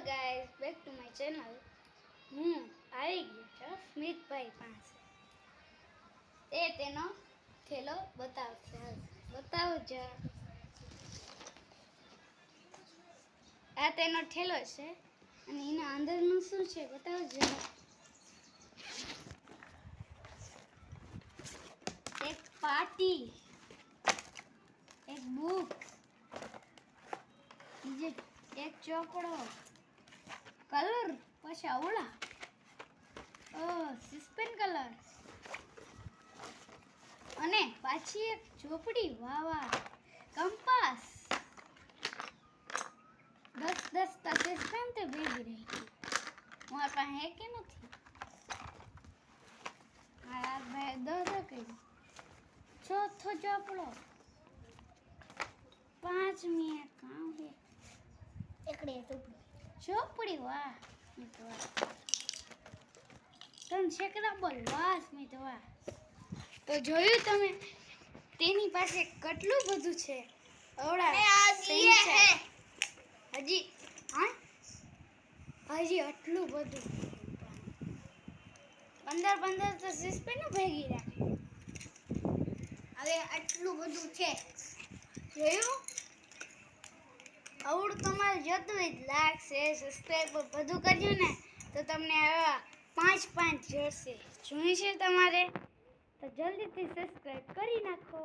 Guys, back to my channel. હું આવી ગયો છું સ્મિતભાઈ પાસે. એ તેનો થેલો બતાવશે. બતાવો જા. આ તેનો થેલો છે અને એના અંદરનું શું છે બતાવો જા. એક પાટી, એક બુક, બીજે એક ચોપડો, કલર, પછી આવડા સસ્પેન કલર અને પાછી એક ચોપડી. વાહ વાહ. કંપાસ 10 સસ્પેન તે ભેગી રહી ગઈ. મારા પાસે હે કે નથી? મારા ભાઈ 10 કરી. ચોથો ચોપડો, 5મી એક કામ છે. એકડે ચોપડી. વાહ સ્મિત વાહ. તમે છેકડા બોલ. વાહ સ્મિત વાહ. તો જોયું તમે તેની પાસે કેટલું બધું છે. હજી આટલું બધું 15 તો સસ્પેન્ડ ભેગી રાખે. હવે આટલું બધું છે. જોયું? આવડું તમારે જોતું હોય લાઈક શેર સબસ્ક્રાઈબ બધું કરજો ને તો તમને આવા 5 જશે. જોઈ છે તમારે તો જલ્દીથી સબસ્ક્રાઈબ કરી નાખો.